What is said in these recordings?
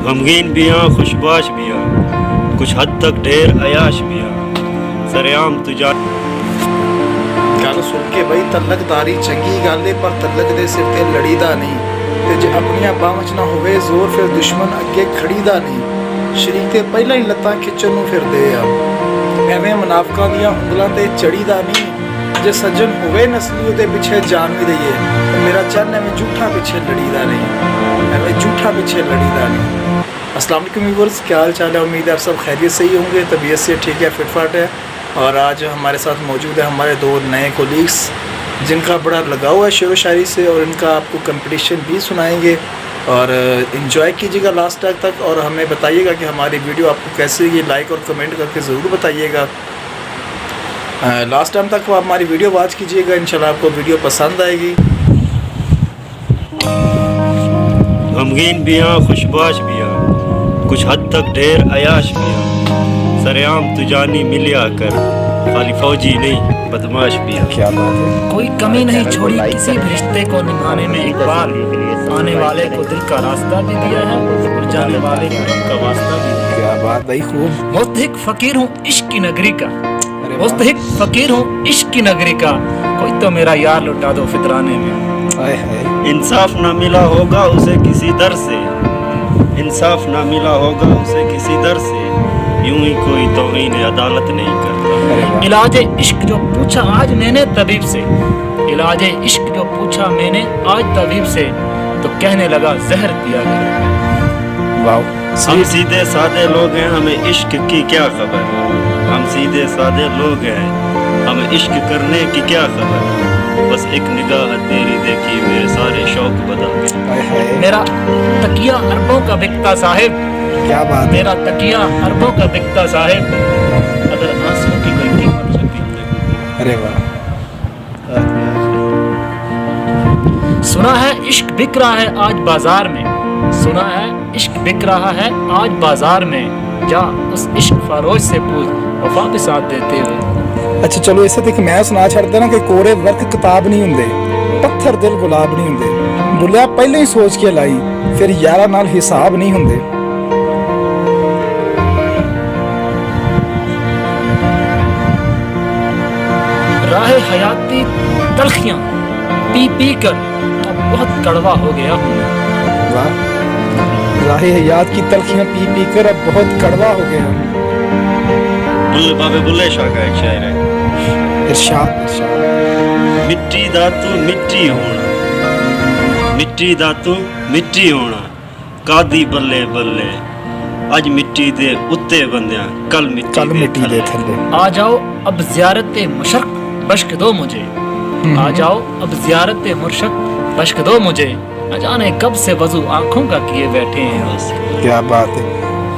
غمگین بھی ہاں خوشباش بھی ہاں کچھ حد تک ڈھیر عیاش بھی ہاں سریام تجا گل سن کے بھائی تلک داری چنگی گل ہے پر تلک دے سر تے لڑی دا نہیں تے جے اپنی باہاں چ نہ ہوئے زور پھر دشمن اگے کھڑی دا نہیں شریک تے پہلا ہی لتاں کھچن نوں پھر دے آ ایویں منافقاں دیاں انگلاں تے چڑی دا نہیں جے سجن ہوئے نسلی دے پیچھے جان بھی دئیے میرا چن ایویں جھوٹا پیچھے لڑی دا نہیں ایویں جھوٹا پیچھے لڑی دا نہیں۔ السلام علیکم ویورز، کیا حال چال ہے؟ امید ہے آپ سب خیریت سے ہی ہوں گے، طبیعت سے ٹھیک ہے، فٹ فاٹ ہے۔ اور آج ہمارے ساتھ موجود ہے ہمارے دو نئے کولیگس جن کا بڑا لگاؤ ہے شعر و شاعری سے، اور ان کا آپ کو کمپٹیشن بھی سنائیں گے اور انجوائے کیجیے گا لاسٹ تک، اور ہمیں بتائیے گا کہ ہماری ویڈیو آپ کو کیسے لگی، لائک اور کمنٹ کر کے ضرور بتائیے گا۔ لاسٹ ٹائم تک وہ ہماری ویڈیو واچ کیجیے گا، انشاءاللہ آپ کو ویڈیو پسند آئے گی۔ غمگین بھی ہاں خوشباش بھی ہاں کچھ حد تک ڈھیر عیاش بھی ہاں سریام تجانی ملیا کر خالی فوجی نہیں بدماش بھی ہاں۔ کیا بات ہے، کوئی کمی نہیں چھوڑی کسی بھی رشتے کو نبھانے میں، ایک بار آنے والے کو دل کا راستہ بھی دیا ہے اور جانے والے کو رب کا واسطہ بھی دیا ہے۔ کیا بات بھائی، خوب۔ مستحق فقیر ہوں عشق کی نگری کا، مستحق فقیر ہوں عشق کی نگری کا، کوئی تو میرا یار لٹا دو فطرانے میں۔ ہائے ہائے، انصاف نہ ملا ہوگا اسے کسی در سے، انصاف نہ ملا ہوگا اسے کسی در سے، یوں ہی کوئی توہین عدالت نہیں کرتا۔ علاج عشق جو پوچھا آج میں نے طبیب سے، علاج عشق جو پوچھا میں نے آج طبیب سے، تو کہنے لگا زہر پیا کرو۔ واو، ہم سیدھے سادے لوگ ہیں ہمیں عشق کی کیا خبر، ہم سیدھے سادے لوگ ہیں ہمیں عشق کرنے کی کیا خبر، بس ایک نگاہ تیری دیکھی میرے سارے شوق بدل گئے۔ ہائے ہائے، میرا تکیہ اربوں کا بکتا صاحب، کیا بات ہے، میرا تکیہ اربوں کا بکتا صاحب، اگر آنسوں کی کوئی قیمت ہوتی تو۔ ارے واہ، سنا ہے عشق بک رہا ہے آج بازار میں، سنا ہے عشق بک رہا ہے آج بازار میں، جا اس عشق فروش سے پوچھ وفا کے ساتھ دیتے ہوئے۔ اچھا چلو اسے تے میں سنا چھڑدا نا کہ کورے ورک کتاب نہیں ہوندے، پتھر دل گلاب نہیں ہوندے، بولیا پہلے ہی سوچ کے لائی پھر یارہ نال حساب نہیں ہوندے۔ راہ حیاتی تلخیاں پی پی کر اب بہت کڑوا ہو گیا ہوں میں۔ واہ، راہ حیات کی تلخیاں پی پی کر اب بہت کڑوا ہو گیا ہوں۔ بلے بابے بلے شاہ کا ایک شاعر ہے، ارشاد ارشاد، مٹی دا تو مٹی ہونا، مٹی دا تو مٹی ہونا، کادی بلے بلے، اج مٹی دے اتے بندیاں کل مٹی دے تھلے۔ آ جاؤ اب زیارت مشرق بشک دو مجھے، آ جاؤ اب زیارت مرشق بشک دو مجھے، نہ جانے کب سے وضو آنکھوں کا کیے بیٹھے ہیں۔ کیا بات ہے،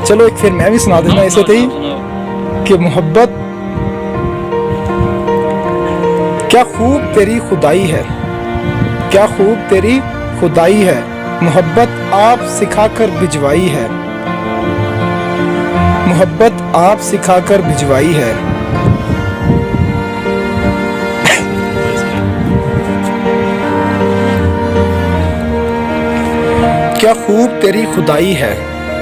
چلو ایک پھر میں بھی سنا دینا اسے تے ہی کہ محبت کیا خوب تیری خدائی ہے، کیا خوب تیری خدائی ہے، محبت آپ سکھا کر بھجوائی ہے، محبت آپ سکھا کر بھجوائی ہے۔ کیا خوب تیری خدائی ہے،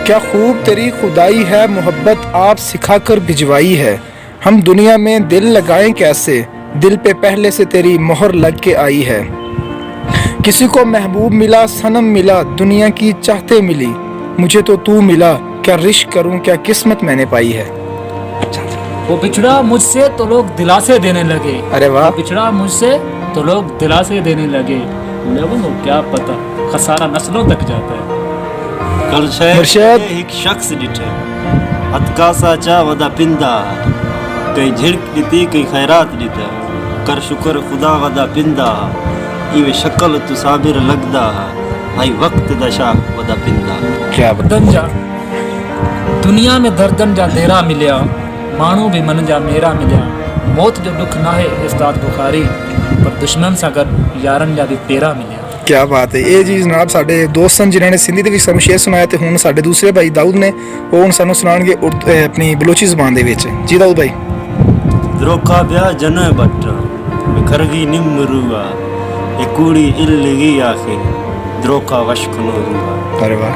کیا خوب تیری خدائی ہے، محبت آپ سکھا کر بھجوائی ہے، ہم دنیا میں دل لگائیں کیسے، دل پہ پہلے سے تیری مہر لگ کے آئی ہے، کسی کو محبوب ملا صنم ملا، دنیا کی چاہتے ملی، مجھے تو ملا، کیا رشک کروں کیا قسمت میں نے پائی ہے۔ وہ بچھڑا مجھ سے تو لوگ دلاسے دینے لگے، ارے واہ، بچھڑا مجھ سے تو لوگ دلاسے دینے لگے، لوگوں کو کیا پتا خسارہ نسلوں تک جاتا ہے۔ کل شہر مرشد ایک شخص ڈٹھے ہتکاسا چا ودا پندا، کئی جھڑک دیتی کئی خیرات دیتا، کر شکر خدا ودا پندا، ایوے شکل تو صابر لگدا، ہائی وقت دشا ودا پندا۔ کیا بات، دردن جا دنیا میں دردن جا تیرا ملیا، مانو بھی من جا میرا ملیا، موت جو دکھ نہ ہے استاد بخاری، پر دشمن سا گر یارن جا بھی پیرا ملیا۔ کیا بات ہے، یہ جی جناب ساڈے دوست سن جنہوں نے سندھی دے وچ سانوں شعر سنایا، تے ہن ساڈے دوسرے بھائی داؤد نے وہ ہن سانوں سنان گے اپنی بلوچی زبان دے وچ۔ جی داؤد بھائی۔ دروکا بیا جن بٹا کھرگی نم روا، ایک کوڑی الگی آخر دروکا وشک نو روا۔ ارے واہ،